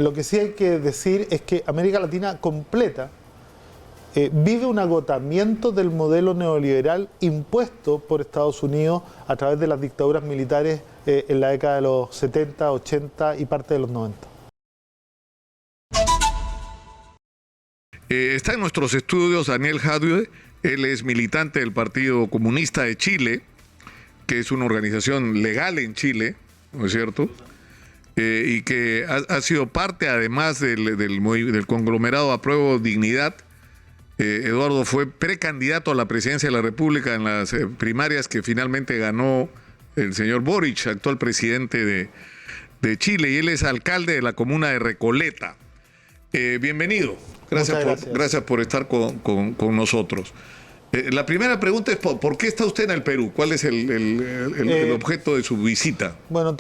Lo que sí hay que decir es que América Latina completa vive un agotamiento del modelo neoliberal impuesto por Estados Unidos a través de las dictaduras militares en la década de los 70, 80 y parte de los 90. Está en nuestros estudios Daniel Jadue. Él es militante del Partido Comunista de Chile, que es una organización legal en Chile, ¿no es cierto? Y que ha sido parte además del conglomerado Apruebo Dignidad. Eduardo fue precandidato a la presidencia de la República en las primarias que finalmente ganó el señor Boric, actual presidente de Chile, y él es alcalde de la comuna de Recoleta. Bienvenido. Gracias por estar con nosotros. La primera pregunta es, ¿por qué está usted en el Perú? ¿Cuál es el objeto de su visita? Bueno,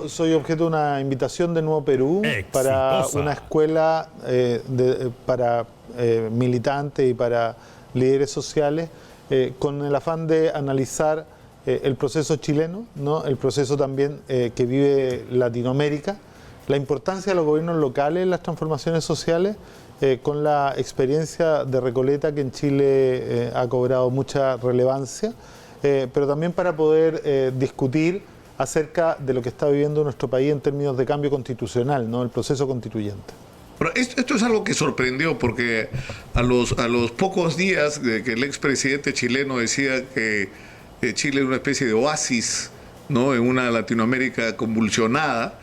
soy objeto de una invitación de Nuevo Perú para una escuela para militantes y para líderes sociales, con el afán de analizar el proceso chileno, ¿no? El proceso también que vive Latinoamérica, la importancia de los gobiernos locales en las transformaciones sociales, con la experiencia de Recoleta, que en Chile ha cobrado mucha relevancia, pero también para poder discutir acerca de lo que está viviendo nuestro país en términos de cambio constitucional, ¿no? El proceso constituyente. Pero esto es algo que sorprendió, porque a los pocos días de que el expresidente chileno decía que Chile era una especie de oasis, ¿no?, en una Latinoamérica convulsionada,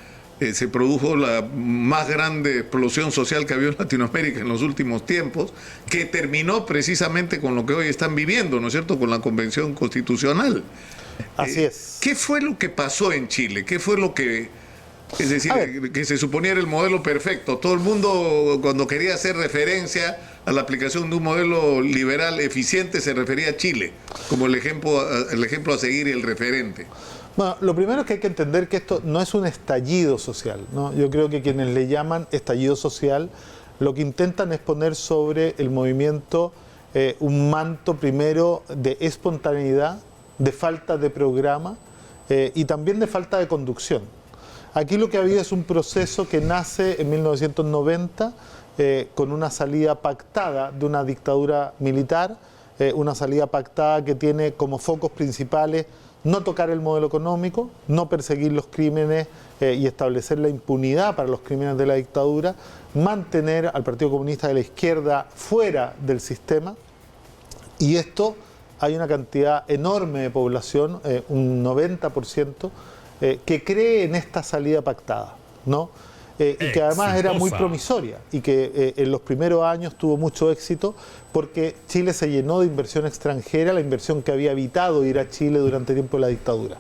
se produjo la más grande explosión social que ha habido en Latinoamérica en los últimos tiempos, que terminó precisamente con lo que hoy están viviendo, ¿no es cierto?, con la Convención Constitucional. Así es. ¿Qué fue lo que pasó en Chile? ¿Qué fue lo que... Es decir, que se suponía era el modelo perfecto? Todo el mundo, cuando quería hacer referencia a la aplicación de un modelo liberal eficiente, se refería a Chile como el ejemplo a seguir y el referente. Bueno, lo primero es que hay que entender que esto no es un estallido social, ¿no? Yo creo que quienes le llaman estallido social, lo que intentan es poner sobre el movimiento un manto primero de espontaneidad, de falta de programa y también de falta de conducción. Aquí lo que ha habido es un proceso que nace en 1990 con una salida pactada de una dictadura militar, una salida pactada que tiene como focos principales no tocar el modelo económico, no perseguir los crímenes y establecer la impunidad para los crímenes de la dictadura, mantener al Partido Comunista de la Izquierda fuera del sistema, y esto hay una cantidad enorme de población, un 90%, que cree en esta salida pactada, ¿no? Y que además era muy promisoria y que en los primeros años tuvo mucho éxito porque Chile se llenó de inversión extranjera, la inversión que había evitado ir a Chile durante el tiempo de la dictadura.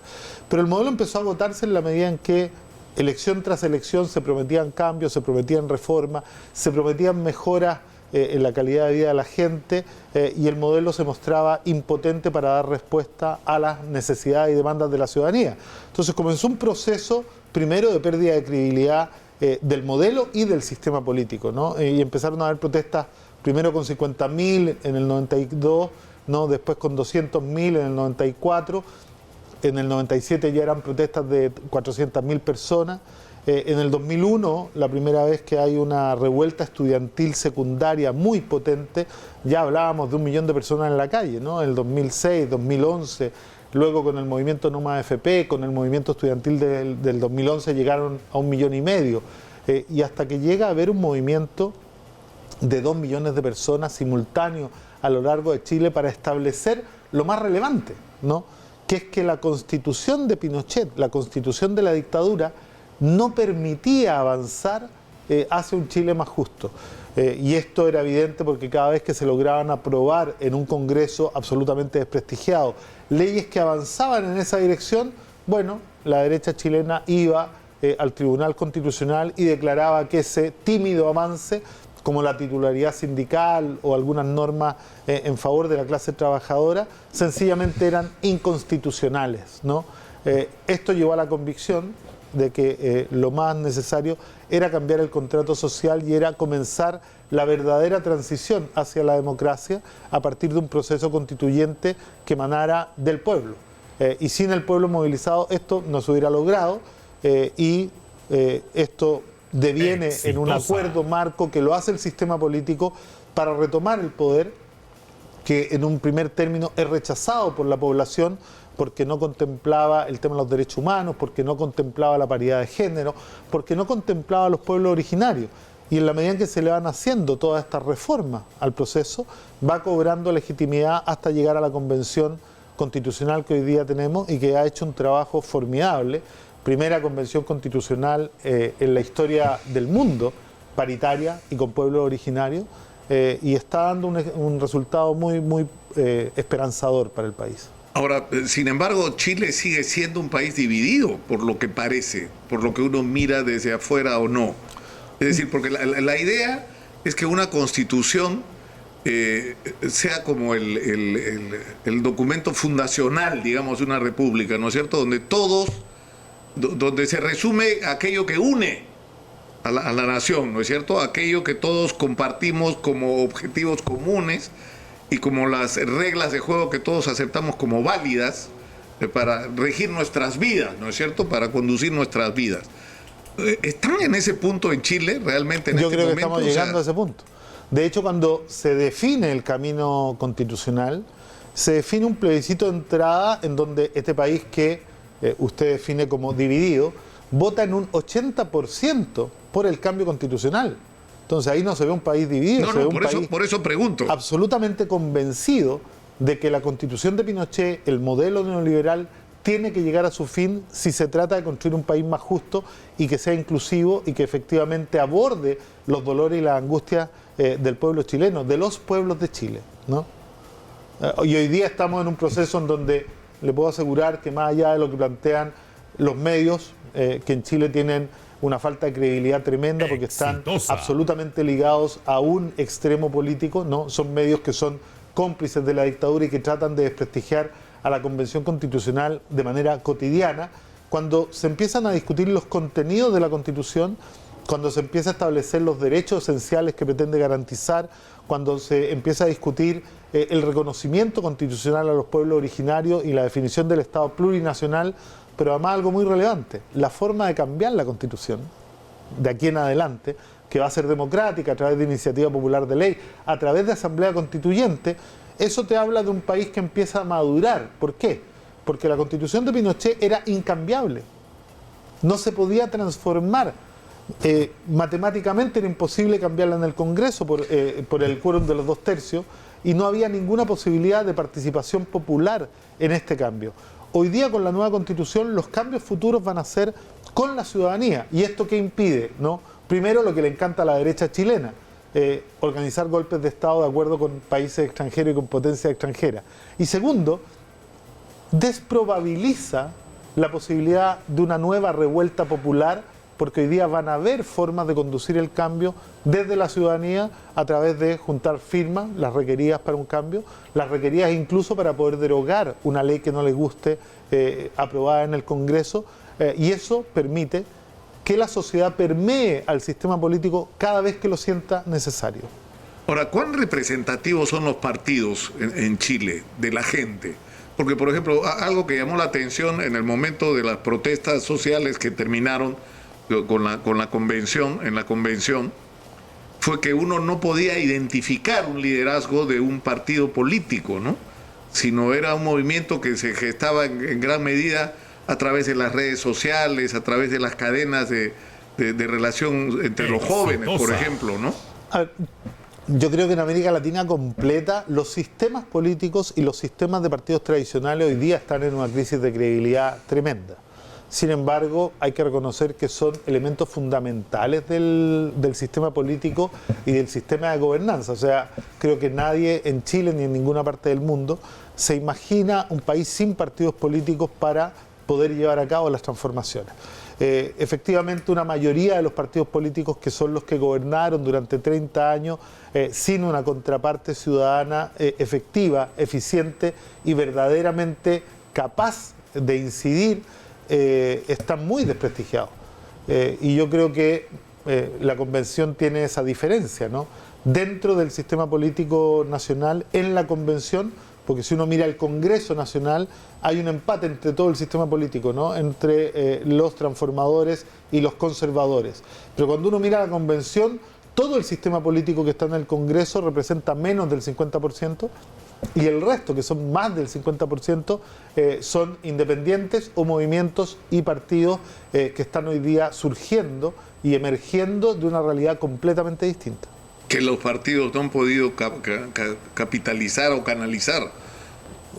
Pero el modelo empezó a agotarse en la medida en que elección tras elección se prometían cambios, se prometían reformas, se prometían mejoras en la calidad de vida de la gente, y el modelo se mostraba impotente para dar respuesta a las necesidades y demandas de la ciudadanía. Entonces comenzó un proceso primero de pérdida de credibilidad del modelo y del sistema político, ¿no? Y empezaron a haber protestas primero con 50.000 en el 92, ¿no? Después con 200.000 en el 94, en el 97 ya eran protestas de 400.000 personas. En el 2001, la primera vez que hay una revuelta estudiantil secundaria muy potente, ya hablábamos de 1 millón de personas en la calle, ¿no? En el 2006, 2011, luego con el movimiento No Más AFP, con el movimiento estudiantil del 2011 llegaron a 1,5 millones, y hasta que llega a haber un movimiento de 2 millones de personas simultáneos a lo largo de Chile para establecer lo más relevante, ¿no? Que es que la constitución de Pinochet, la constitución de la dictadura, no permitía avanzar hacia un Chile más justo. Y esto era evidente porque cada vez que se lograban aprobar en un Congreso absolutamente desprestigiado leyes que avanzaban en esa dirección, bueno, la derecha chilena iba al Tribunal Constitucional y declaraba que ese tímido avance, como la titularidad sindical o algunas normas en favor de la clase trabajadora, sencillamente eran inconstitucionales, ¿no? Esto llevó a la convicción de que lo más necesario era cambiar el contrato social y era comenzar la verdadera transición hacia la democracia a partir de un proceso constituyente que emanara del pueblo. Y sin el pueblo movilizado esto no se hubiera logrado, y esto deviene en un acuerdo marco que lo hace el sistema político para retomar el poder, que en un primer término es rechazado por la población porque no contemplaba el tema de los derechos humanos, porque no contemplaba la paridad de género, porque no contemplaba a los pueblos originarios. Y en la medida en que se le van haciendo todas estas reformas al proceso, va cobrando legitimidad hasta llegar a la convención constitucional que hoy día tenemos y que ha hecho un trabajo formidable. Primera convención constitucional en la historia del mundo, paritaria y con pueblos originarios, y está dando un resultado muy esperanzador para el país. Ahora, sin embargo, Chile sigue siendo un país dividido, por lo que parece, por lo que uno mira desde afuera o no. Es decir, porque la idea es que una constitución sea como el documento fundacional, digamos, de una república, ¿no es cierto? Donde se resume aquello que une a la nación, ¿no es cierto? Aquello que todos compartimos como objetivos comunes y como las reglas de juego que todos aceptamos como válidas para regir nuestras vidas, ¿no es cierto? Para conducir nuestras vidas. ¿Están en ese punto en Chile realmente en este momento? Yo creo que estamos llegando a ese punto. De hecho, cuando se define el camino constitucional, se define un plebiscito de entrada en donde este país que usted define como dividido, vota en un 80% por el cambio constitucional. Entonces ahí no se ve un país dividido, se ve un país por eso pregunto. Absolutamente convencido de que la constitución de Pinochet, el modelo neoliberal, tiene que llegar a su fin si se trata de construir un país más justo y que sea inclusivo y que efectivamente aborde los dolores y las angustias del pueblo chileno, de los pueblos de Chile, ¿no? Y hoy día estamos en un proceso en donde le puedo asegurar que más allá de lo que plantean los medios, que en Chile tienen una falta de credibilidad tremenda porque están absolutamente ligados a un extremo político, ¿no? Son medios que son cómplices de la dictadura y que tratan de desprestigiar a la Convención Constitucional de manera cotidiana. Cuando se empiezan a discutir los contenidos de la Constitución, cuando se empieza a establecer los derechos esenciales que pretende garantizar, cuando se empieza a discutir el reconocimiento constitucional a los pueblos originarios y la definición del Estado plurinacional, pero además algo muy relevante, la forma de cambiar la Constitución de aquí en adelante, que va a ser democrática a través de iniciativa popular de ley, a través de asamblea constituyente. Eso te habla de un país que empieza a madurar. ¿Por qué? Porque la Constitución de Pinochet era incambiable. No se podía transformar. Matemáticamente era imposible cambiarla en el Congreso por el quórum de los 2/3 y no había ninguna posibilidad de participación popular en este cambio. Hoy día con la nueva Constitución los cambios futuros van a ser con la ciudadanía. ¿Y esto qué impide? ¿No? Primero, lo que le encanta a la derecha chilena, organizar golpes de Estado de acuerdo con países extranjeros y con potencias extranjeras. Y segundo, desprobabiliza la posibilidad de una nueva revuelta popular, porque hoy día van a haber formas de conducir el cambio desde la ciudadanía a través de juntar firmas, las requeridas para un cambio, las requeridas incluso para poder derogar una ley que no les guste aprobada en el Congreso, y eso permite que la sociedad permee al sistema político cada vez que lo sienta necesario. Ahora, ¿cuán representativos son los partidos en Chile de la gente? Porque, por ejemplo, algo que llamó la atención en el momento de las protestas sociales que terminaron con la convención, en la convención, fue que uno no podía identificar un liderazgo de un partido político, ¿no? Sino era un movimiento que se gestaba en gran medida a través de las redes sociales, a través de las cadenas de relación entre los jóvenes, por ejemplo, ¿no? A ver, yo creo que en América Latina completa los sistemas políticos y los sistemas de partidos tradicionales hoy día están en una crisis de credibilidad tremenda. Sin embargo, hay que reconocer que son elementos fundamentales del sistema político y del sistema de gobernanza. O sea, creo que nadie en Chile ni en ninguna parte del mundo se imagina un país sin partidos políticos para poder llevar a cabo las transformaciones. Efectivamente, una mayoría de los partidos políticos que son los que gobernaron durante 30 años sin una contraparte ciudadana efectiva, eficiente y verdaderamente capaz de incidir, están muy desprestigiados. Y yo creo que la convención tiene esa diferencia, ¿no? Dentro del sistema político nacional, en la convención, porque si uno mira el Congreso Nacional, hay un empate entre todo el sistema político, ¿no? Entre los transformadores y los conservadores. Pero cuando uno mira la convención, todo el sistema político que está en el Congreso representa menos del 50%, y el resto, que son más del 50%, son independientes o movimientos y partidos que están hoy día surgiendo y emergiendo de una realidad completamente distinta. Que los partidos no han podido capitalizar o canalizar.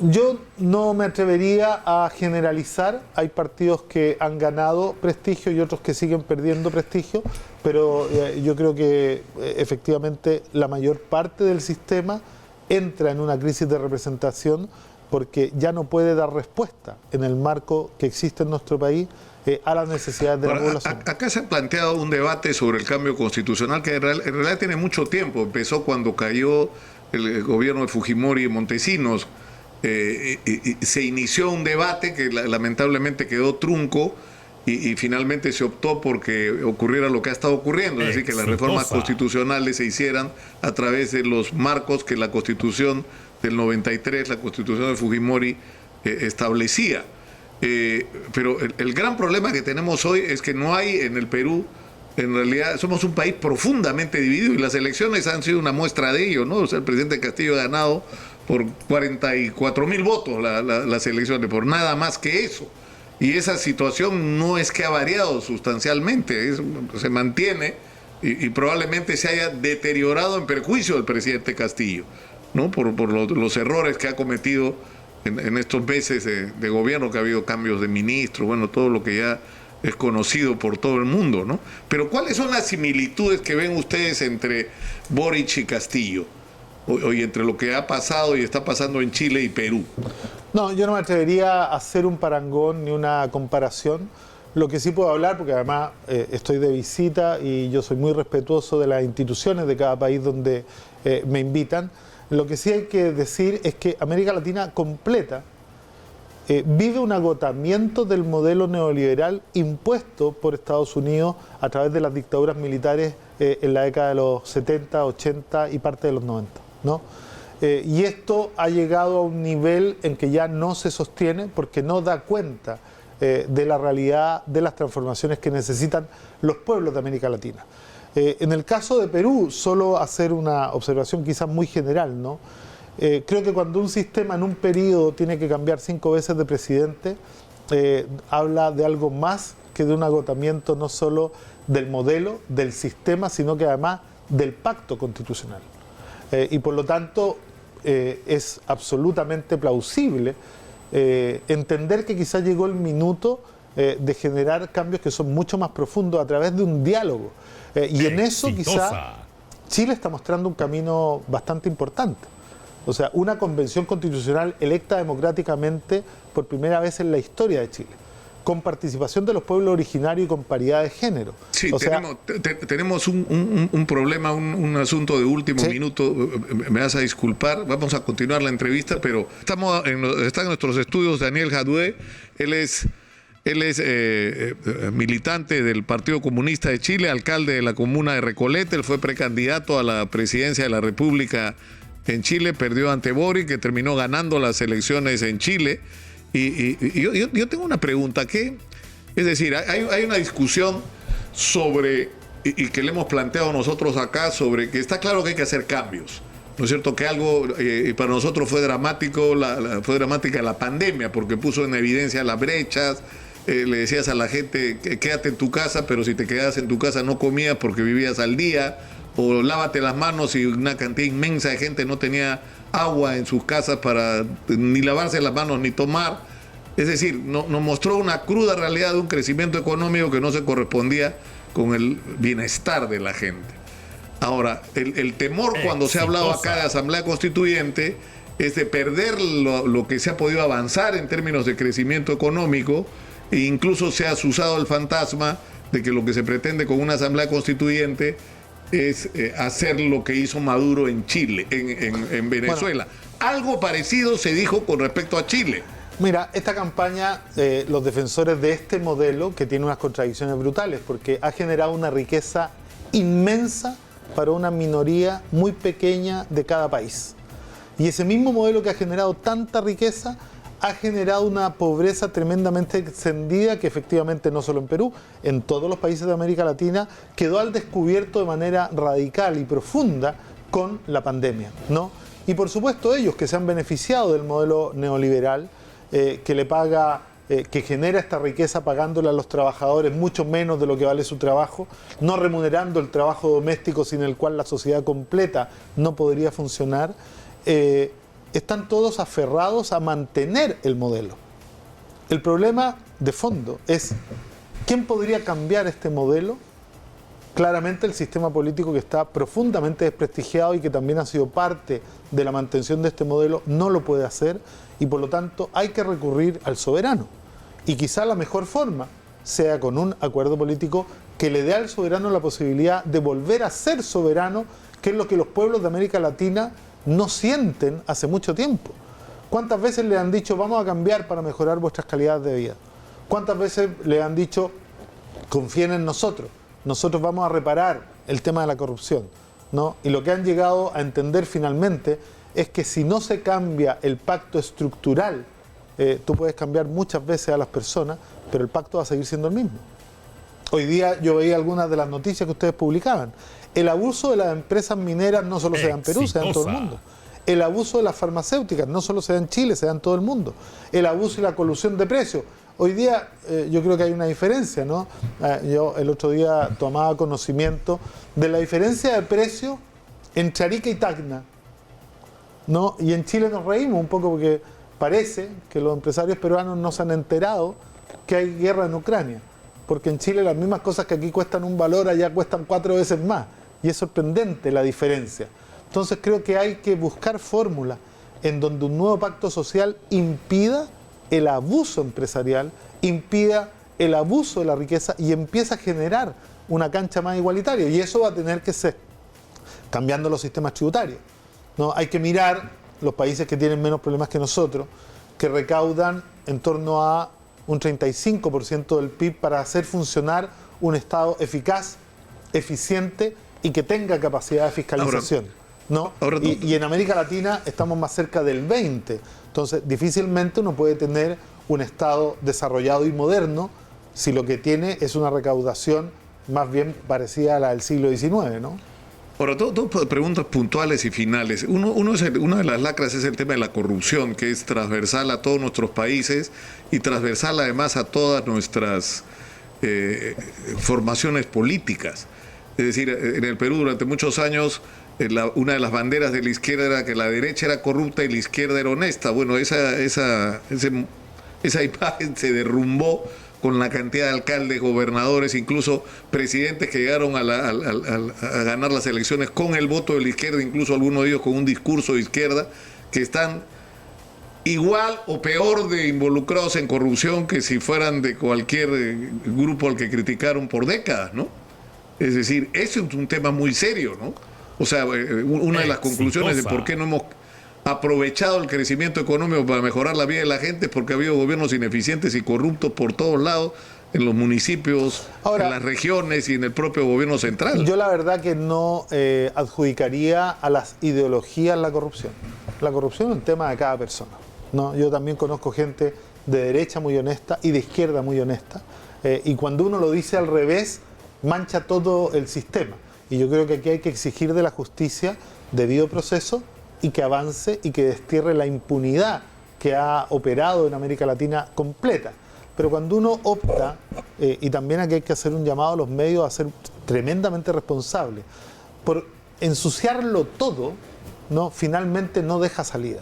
Yo no me atrevería a generalizar. Hay partidos que han ganado prestigio y otros que siguen perdiendo prestigio, pero yo creo que efectivamente la mayor parte del sistema entra en una crisis de representación porque ya no puede dar respuesta en el marco que existe en nuestro país a las necesidades de la población. Acá se ha planteado un debate sobre el cambio constitucional que en realidad tiene mucho tiempo. Empezó cuando cayó el gobierno de Fujimori y Montesinos. Se inició un debate que lamentablemente quedó trunco y finalmente se optó porque ocurriera lo que ha estado ocurriendo, es decir, que las reformas constitucionales se hicieran a través de los marcos que la Constitución del 93, la Constitución de Fujimori, establecía. Pero el gran problema que tenemos hoy es que no hay en el Perú, en realidad somos un país profundamente dividido y las elecciones han sido una muestra de ello, ¿no? O sea, el presidente Castillo ha ganado por 44.000 votos las elecciones, por nada más que eso. Y esa situación no es que ha variado sustancialmente, se mantiene y probablemente se haya deteriorado en perjuicio del presidente Castillo, ¿no? Por los errores que ha cometido en estos meses de gobierno, que ha habido cambios de ministros, bueno, todo lo que ya es conocido por todo el mundo, ¿no? Pero ¿cuáles son las similitudes que ven ustedes entre Boric y Castillo? Y entre lo que ha pasado y está pasando en Chile y Perú. No, yo no me atrevería a hacer un parangón ni una comparación. Lo que sí puedo hablar, porque además estoy de visita y yo soy muy respetuoso de las instituciones de cada país donde me invitan, lo que sí hay que decir es que América Latina completa vive un agotamiento del modelo neoliberal impuesto por Estados Unidos a través de las dictaduras militares en la década de los 70, 80 y parte de los 90, ¿no? Y esto ha llegado a un nivel en que ya no se sostiene porque no da cuenta de la realidad de las transformaciones que necesitan los pueblos de América Latina. En el caso de Perú, solo hacer una observación quizás muy general, ¿no? Creo que cuando un sistema en un periodo tiene que cambiar 5 veces de presidente, habla de algo más que de un agotamiento no solo del modelo, del sistema, sino que además del pacto constitucional. Y por lo tanto es absolutamente plausible entender que quizás llegó el minuto de generar cambios que son mucho más profundos a través de un diálogo. Y en eso quizás Chile está mostrando un camino bastante importante. O sea, una convención constitucional electa democráticamente por primera vez en la historia de Chile, con participación de los pueblos originarios y con paridad de género. Sí, tenemos un problema, un asunto de último minuto. Me vas a disculpar, vamos a continuar la entrevista, pero está en nuestros estudios Daniel Jadue. Él es militante del Partido Comunista de Chile, alcalde de la comuna de Recoleta. Él fue precandidato a la presidencia de la República en Chile, perdió ante Boric, que terminó ganando las elecciones en Chile. Y yo tengo una pregunta, es decir, hay una discusión sobre, y que le hemos planteado nosotros acá, sobre que está claro que hay que hacer cambios, ¿no es cierto? Que algo, para nosotros fue dramática la pandemia, porque puso en evidencia las brechas. Le decías a la gente, quédate en tu casa, pero si te quedas en tu casa no comías porque vivías al día, o lávate las manos, y una cantidad inmensa de gente no tenía agua en sus casas para ni lavarse las manos ni tomar. Es decir, nos mostró una cruda realidad de un crecimiento económico que no se correspondía con el bienestar de la gente. Ahora, el temor cuando se ha hablado acá de Asamblea Constituyente es de perder lo que se ha podido avanzar en términos de crecimiento económico, e incluso se ha usado el fantasma de que lo que se pretende con una Asamblea Constituyente es hacer lo que hizo Maduro en Chile, en Venezuela. Bueno, algo parecido se dijo con respecto a Chile. Mira, esta campaña, los defensores de este modelo, que tiene unas contradicciones brutales, porque ha generado una riqueza inmensa para una minoría muy pequeña de cada país. Y ese mismo modelo que ha generado tanta riqueza ha generado una pobreza tremendamente extendida que efectivamente no solo en Perú, en todos los países de América Latina quedó al descubierto de manera radical y profunda con la pandemia, ¿no? Y por supuesto ellos que se han beneficiado del modelo neoliberal que le paga, que genera esta riqueza pagándole a los trabajadores mucho menos de lo que vale su trabajo, no remunerando el trabajo doméstico sin el cual la sociedad completa no podría funcionar. Están todos aferrados a mantener el modelo. El problema de fondo es ¿quién podría cambiar este modelo? Claramente el sistema político que está profundamente desprestigiado y que también ha sido parte de la mantención de este modelo no lo puede hacer y por lo tanto hay que recurrir al soberano. Y quizá la mejor forma sea con un acuerdo político que le dé al soberano la posibilidad de volver a ser soberano, que es lo que los pueblos de América Latina no sienten hace mucho tiempo. ¿Cuántas veces le han dicho vamos a cambiar para mejorar vuestras calidades de vida? ¿Cuántas veces le han dicho confíen en nosotros? Nosotros vamos a reparar el tema de la corrupción, ¿no? Y lo que han llegado a entender finalmente es que si no se cambia el pacto estructural, tú puedes cambiar muchas veces a las personas, pero el pacto va a seguir siendo el mismo. Hoy día yo veía algunas de las noticias que ustedes publicaban. El abuso de las empresas mineras no solo se da en Perú, se da en todo el mundo. El abuso de las farmacéuticas no solo se da en Chile, se da en todo el mundo. El abuso y la colusión de precios. Hoy día yo creo que hay una diferencia, ¿no? Yo el otro día tomaba conocimiento de la diferencia de precio entre Arica y Tacna, ¿no? Y en Chile nos reímos un poco porque parece que los empresarios peruanos no se han enterado que hay guerra en Ucrania. Porque en Chile las mismas cosas que aquí cuestan un valor, allá cuestan 4 veces más. Y es sorprendente la diferencia. Entonces creo que hay que buscar fórmulas en donde un nuevo pacto social impida el abuso empresarial, impida el abuso de la riqueza y empieza a generar una cancha más igualitaria. Y eso va a tener que ser cambiando los sistemas tributarios, ¿no? Hay que mirar los países que tienen menos problemas que nosotros, que recaudan en torno a un 35% del PIB para hacer funcionar un Estado eficaz, eficiente y que tenga capacidad de fiscalización, ¿no? Y en América Latina estamos más cerca del 20%. Entonces, difícilmente uno puede tener un Estado desarrollado y moderno si lo que tiene es una recaudación más bien parecida a la del siglo XIX, ¿no? Ahora, dos preguntas puntuales y finales. Una de las lacras es el tema de la corrupción, que es transversal a todos nuestros países y transversal además a todas nuestras formaciones políticas. Es decir, en el Perú durante muchos años una de las banderas de la izquierda era que la derecha era corrupta y la izquierda era honesta. Bueno, esa imagen se derrumbó con la cantidad de alcaldes, gobernadores, incluso presidentes que llegaron a ganar las elecciones con el voto de la izquierda, incluso algunos de ellos con un discurso de izquierda, que están igual o peor de involucrados en corrupción que si fueran de cualquier grupo al que criticaron por décadas, ¿no? Es decir, ese es un tema muy serio, ¿no? O sea, una de las conclusiones de por qué no hemos aprovechado el crecimiento económico para mejorar la vida de la gente es porque ha habido gobiernos ineficientes y corruptos por todos lados, en los municipios, ahora, en las regiones y en el propio gobierno central. Yo la verdad que no adjudicaría a las ideologías la corrupción. La corrupción es un tema de cada persona, ¿no? Yo también conozco gente de derecha muy honesta y de izquierda muy honesta, y cuando uno lo dice al revés, mancha todo el sistema. Y yo creo que aquí hay que exigir de la justicia debido proceso y que avance y que destierre la impunidad que ha operado en América Latina completa. Pero cuando uno opta, y también aquí hay que hacer un llamado a los medios a ser tremendamente responsables, por ensuciarlo todo, ¿no? Finalmente no deja salida.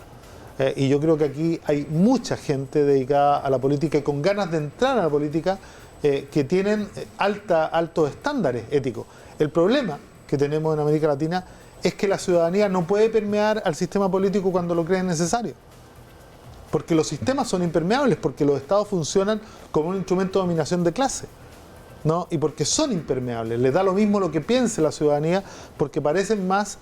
Y yo creo que aquí hay mucha gente dedicada a la política y con ganas de entrar a la política que tienen altos estándares éticos. El problema que tenemos en América Latina es que la ciudadanía no puede permear al sistema político cuando lo cree necesario. Porque los sistemas son impermeables, porque los estados funcionan como un instrumento de dominación de clase, ¿no? Y porque son impermeables. Les da lo mismo lo que piense la ciudadanía, porque parecen más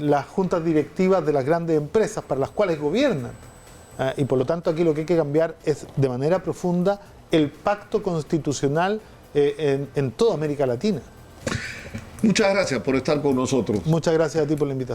las juntas directivas de las grandes empresas para las cuales gobiernan. Y por lo tanto aquí lo que hay que cambiar es de manera profunda el pacto constitucional en toda América Latina. Muchas gracias por estar con nosotros. Muchas gracias a ti por la invitación.